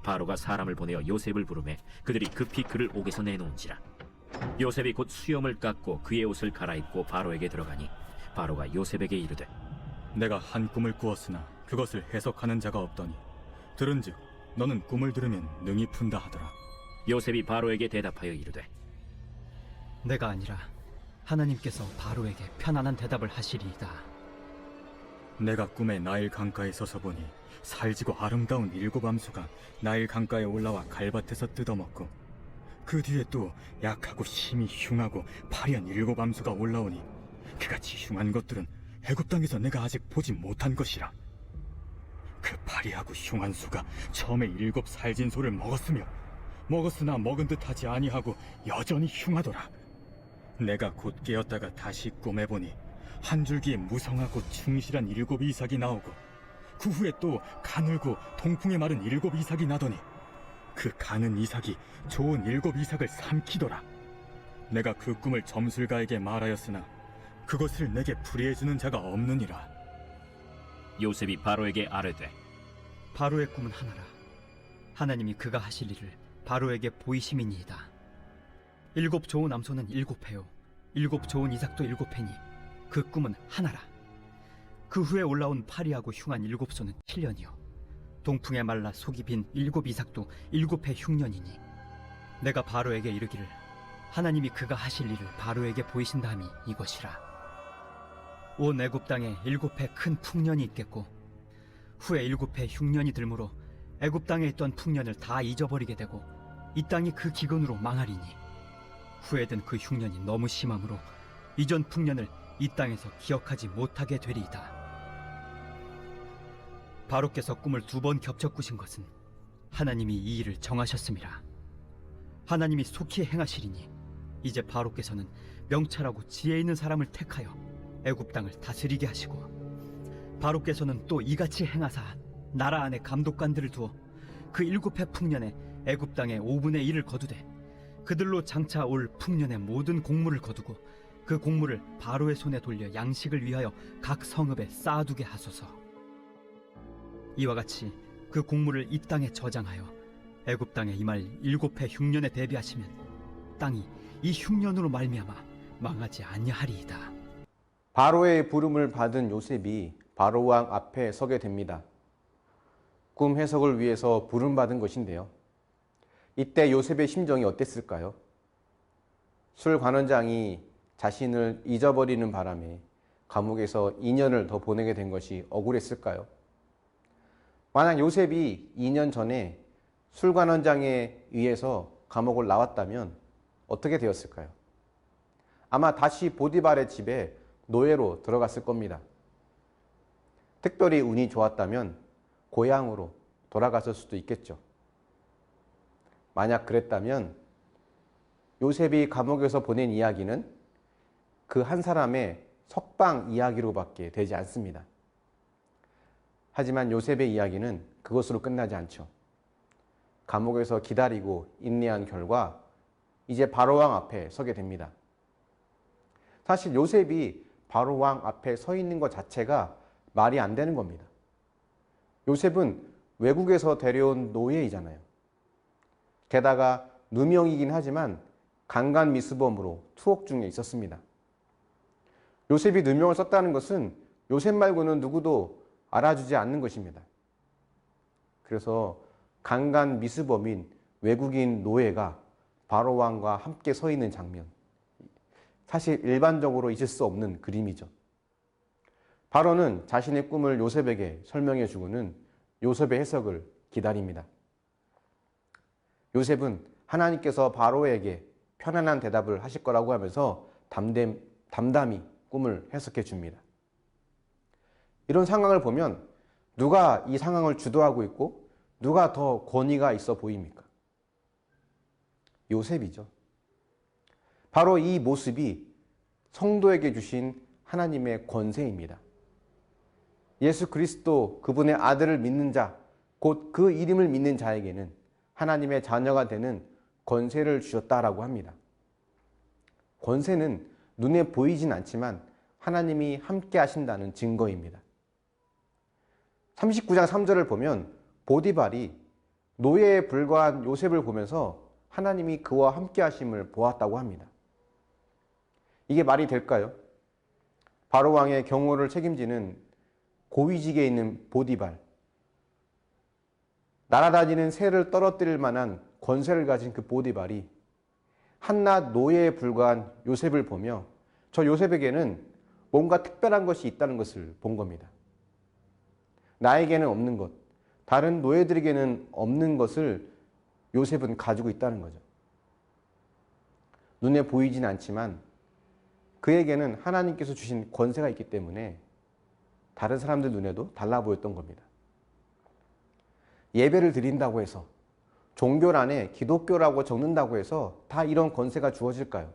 바로가 사람을 보내어 요셉을 부르매 그들이 급히 그를 옥에서 내놓은지라. 요셉이 곧 수염을 깎고 그의 옷을 갈아입고 바로에게 들어가니 바로가 요셉에게 이르되 내가 한 꿈을 꾸었으나 그것을 해석하는 자가 없더니 들은즉 너는 꿈을 들으면 능히 푼다 하더라. 요셉이 바로에게 대답하여 이르되 내가 아니라 하나님께서 바로에게 편안한 대답을 하시리이다. 내가 꿈에 나일 강가에 서서 보니 살지고 아름다운 7 암소가 나일 강가에 올라와 갈밭에서 뜯어먹고 그 뒤에 또 약하고 심히 흉하고 파리한 7 암소가 올라오니 그같이 흉한 것들은 애굽 땅에서 내가 아직 보지 못한 것이라. 그 파리하고 흉한 소가 처음에 7 살진 소를 먹었으나 먹은 듯 하지 아니하고 여전히 흉하더라. 내가 곧 깨었다가 다시 꿈에 보니 한 줄기에 무성하고 충실한 7 이삭이 나오고 그 후에 또 가늘고 통풍에 마른 7 이삭이 나더니 그 가는 이삭이 좋은 7 이삭을 삼키더라. 내가 그 꿈을 점술가에게 말하였으나 그것을 내게 풀이해주는 자가 없느니라. 요셉이 바로에게 아뢰되 바로의 꿈은 하나라. 하나님이 그가 하실 일을 바로에게 보이심이니이다. 7 좋은 암소는 7회요 7 좋은 이삭도 7회니 그 꿈은 하나라. 그 후에 올라온 파리하고 흉한 7소는 7년이요 동풍에 말라 속이 빈 7 이삭도 7회 흉년이니 내가 바로에게 이르기를 하나님이 그가 하실 일을 바로에게 보이신다함이 이것이라. 온 애굽 땅에 7회 큰 풍년이 있겠고 후에 7회 흉년이 들므로 애굽 땅에 있던 풍년을 다 잊어버리게 되고 이 땅이 그 기근으로 망하리니 후에 든 그 흉년이 너무 심함으로 이전 풍년을 이 땅에서 기억하지 못하게 되리이다. 바로께서 꿈을 2번 겹쳐 꾸신 것은 하나님이 이 일을 정하셨음이라. 하나님이 속히 행하시리니 이제 바로께서는 명철하고 지혜 있는 사람을 택하여 애굽 땅을 다스리게 하시고 바로께서는 또 이같이 행하사 나라 안에 감독관들을 두어 그 7회 풍년에 애굽 땅의 5분의 1을 거두되 그들로 장차 올 풍년의 모든 곡물을 거두고 그 곡물을 바로의 손에 돌려 양식을 위하여 각 성읍에 쌓아두게 하소서. 이와 같이 그 곡물을 이 땅에 저장하여 애굽 땅에 임할 7회 흉년에 대비하시면 땅이 이 흉년으로 말미암아 망하지 아니하리이다. 바로의 부름을 받은 요셉이 바로 왕 앞에 서게 됩니다. 꿈 해석을 위해서 부름받은 것인데요. 이때 요셉의 심정이 어땠을까요? 술 관원장이 자신을 잊어버리는 바람에 감옥에서 2년을 더 보내게 된 것이 억울했을까요? 만약 요셉이 2년 전에 술 관원장에 의해서 감옥을 나왔다면 어떻게 되었을까요? 아마 다시 보디발의 집에 노예로 들어갔을 겁니다. 특별히 운이 좋았다면 고향으로 돌아갔을 수도 있겠죠. 만약 그랬다면 요셉이 감옥에서 보낸 이야기는 그 한 사람의 석방 이야기로밖에 되지 않습니다. 하지만 요셉의 이야기는 그것으로 끝나지 않죠. 감옥에서 기다리고 인내한 결과 이제 바로왕 앞에 서게 됩니다. 사실 요셉이 바로왕 앞에 서 있는 것 자체가 말이 안 되는 겁니다. 요셉은 외국에서 데려온 노예이잖아요. 게다가 누명이긴 하지만 강간미수범으로 투옥 중에 있었습니다. 요셉이 누명을 썼다는 것은 요셉 말고는 누구도 알아주지 않는 것입니다. 그래서 강간미수범인 외국인 노예가 바로왕과 함께 서 있는 장면, 사실 일반적으로 있을 수 없는 그림이죠. 바로는 자신의 꿈을 요셉에게 설명해 주고는 요셉의 해석을 기다립니다. 요셉은 하나님께서 바로에게 편안한 대답을 하실 거라고 하면서 담담히 꿈을 해석해 줍니다. 이런 상황을 보면 누가 이 상황을 주도하고 있고 누가 더 권위가 있어 보입니까? 요셉이죠. 바로 이 모습이 성도에게 주신 하나님의 권세입니다. 예수 그리스도 그분의 아들을 믿는 자, 곧 그 이름을 믿는 자에게는 하나님의 자녀가 되는 권세를 주셨다라고 합니다. 권세는 눈에 보이진 않지만 하나님이 함께 하신다는 증거입니다. 39장 3절을 보면 보디발이 노예에 불과한 요셉을 보면서 하나님이 그와 함께 하심을 보았다고 합니다. 이게 말이 될까요? 바로 왕의 경호를 책임지는 고위직에 있는 보디발, 날아다니는 새를 떨어뜨릴 만한 권세를 가진 그 보디발이 한낱 노예에 불과한 요셉을 보며 저 요셉에게는 뭔가 특별한 것이 있다는 것을 본 겁니다. 나에게는 없는 것, 다른 노예들에게는 없는 것을 요셉은 가지고 있다는 거죠. 눈에 보이진 않지만 그에게는 하나님께서 주신 권세가 있기 때문에 다른 사람들 눈에도 달라 보였던 겁니다. 예배를 드린다고 해서, 종교란에 기독교라고 적는다고 해서 다 이런 권세가 주어질까요?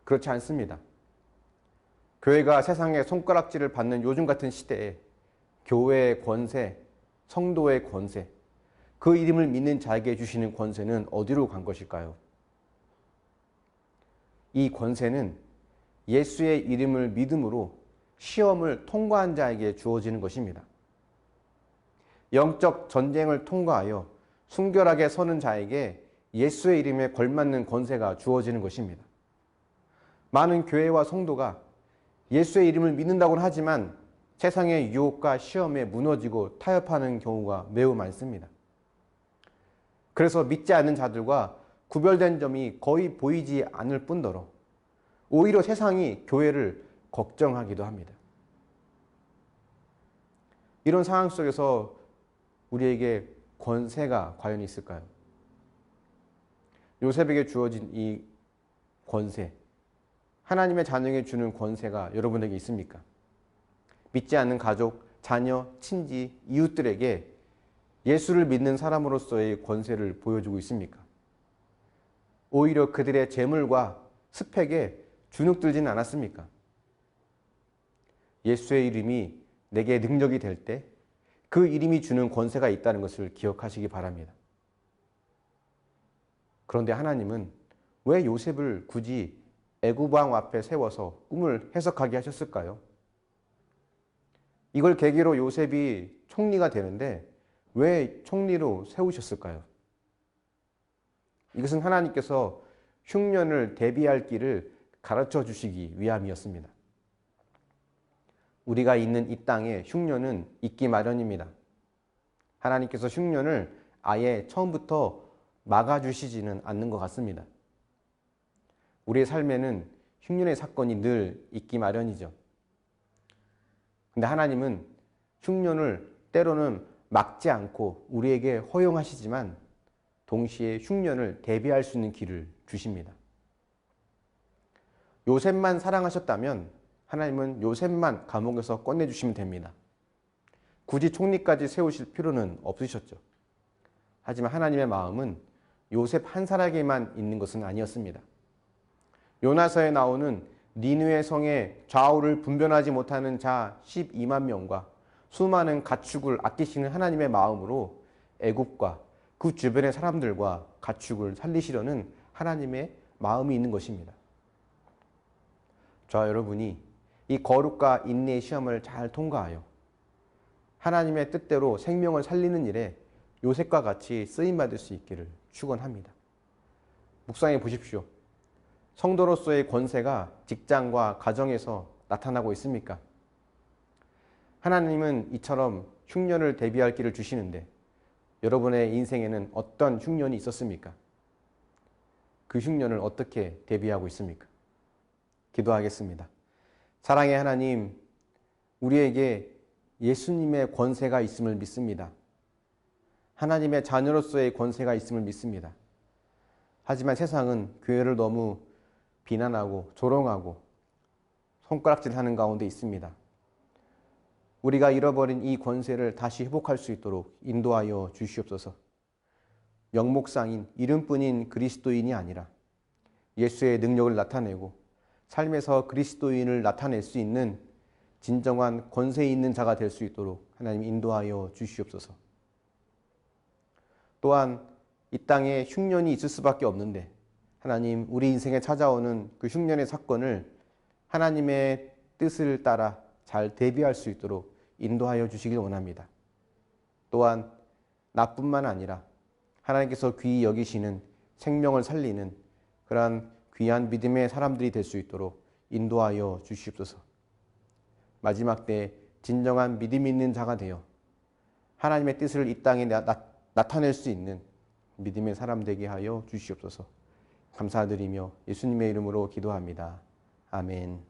그렇지 않습니다. 교회가 세상에 손가락질을 받는 요즘 같은 시대에 교회의 권세, 성도의 권세, 그 이름을 믿는 자에게 주시는 권세는 어디로 간 것일까요? 이 권세는 예수의 이름을 믿음으로 시험을 통과한 자에게 주어지는 것입니다. 영적 전쟁을 통과하여 순결하게 서는 자에게 예수의 이름에 걸맞는 권세가 주어지는 것입니다. 많은 교회와 성도가 예수의 이름을 믿는다고는 하지만 세상의 유혹과 시험에 무너지고 타협하는 경우가 매우 많습니다. 그래서 믿지 않는 자들과 구별된 점이 거의 보이지 않을 뿐더러 오히려 세상이 교회를 걱정하기도 합니다. 이런 상황 속에서 우리에게 권세가 과연 있을까요? 요셉에게 주어진 이 권세, 하나님의 자녀에게 주는 권세가 여러분에게 있습니까? 믿지 않는 가족, 자녀, 친지, 이웃들에게 예수를 믿는 사람으로서의 권세를 보여주고 있습니까? 오히려 그들의 재물과 스펙에 주눅들지는 않았습니까? 예수의 이름이 내게 능력이 될 때 그 이름이 주는 권세가 있다는 것을 기억하시기 바랍니다. 그런데 하나님은 왜 요셉을 굳이 애굽 왕 앞에 세워서 꿈을 해석하게 하셨을까요? 이걸 계기로 요셉이 총리가 되는데 왜 총리로 세우셨을까요? 이것은 하나님께서 흉년을 대비할 길을 가르쳐 주시기 위함이었습니다. 우리가 있는 이 땅에 흉년은 있기 마련입니다. 하나님께서 흉년을 아예 처음부터 막아주시지는 않는 것 같습니다. 우리의 삶에는 흉년의 사건이 늘 있기 마련이죠. 근데 하나님은 흉년을 때로는 막지 않고 우리에게 허용하시지만 동시에 흉년을 대비할 수 있는 길을 주십니다. 요셉만 사랑하셨다면 하나님은 요셉만 감옥에서 꺼내주시면 됩니다. 굳이 총리까지 세우실 필요는 없으셨죠. 하지만 하나님의 마음은 요셉 한 사람에게만 있는 것은 아니었습니다. 요나서에 나오는 니느웨 성의 좌우를 분별하지 못하는 자 12만 명과 수많은 가축을 아끼시는 하나님의 마음으로 애굽과 그 주변의 사람들과 가축을 살리시려는 하나님의 마음이 있는 것입니다. 저와 여러분이 이 거룩과 인내의 시험을 잘 통과하여 하나님의 뜻대로 생명을 살리는 일에 요셉과 같이 쓰임받을 수 있기를 축원합니다. 묵상해 보십시오. 성도로서의 권세가 직장과 가정에서 나타나고 있습니까? 하나님은 이처럼 흉년을 대비할 길을 주시는데 여러분의 인생에는 어떤 흉년이 있었습니까? 그 흉년을 어떻게 대비하고 있습니까? 기도하겠습니다. 사랑의 하나님, 우리에게 예수님의 권세가 있음을 믿습니다. 하나님의 자녀로서의 권세가 있음을 믿습니다. 하지만 세상은 교회를 너무 비난하고 조롱하고 손가락질하는 가운데 있습니다. 우리가 잃어버린 이 권세를 다시 회복할 수 있도록 인도하여 주시옵소서. 명목상인 이름뿐인 그리스도인이 아니라 예수의 능력을 나타내고 삶에서 그리스도인을 나타낼 수 있는 진정한 권세 있는 자가 될 수 있도록 하나님 인도하여 주시옵소서. 또한 이 땅에 흉년이 있을 수밖에 없는데 하나님, 우리 인생에 찾아오는 그 흉년의 사건을 하나님의 뜻을 따라 잘 대비할 수 있도록 인도하여 주시길 원합니다. 또한 나뿐만 아니라 하나님께서 귀히 여기시는 생명을 살리는 그러한 귀한 믿음의 사람들이 될 수 있도록 인도하여 주시옵소서. 마지막 때 진정한 믿음 있는 자가 되어 하나님의 뜻을 이 땅에 나타낼 수 있는 믿음의 사람 되게 하여 주시옵소서. 감사드리며 예수님의 이름으로 기도합니다. 아멘.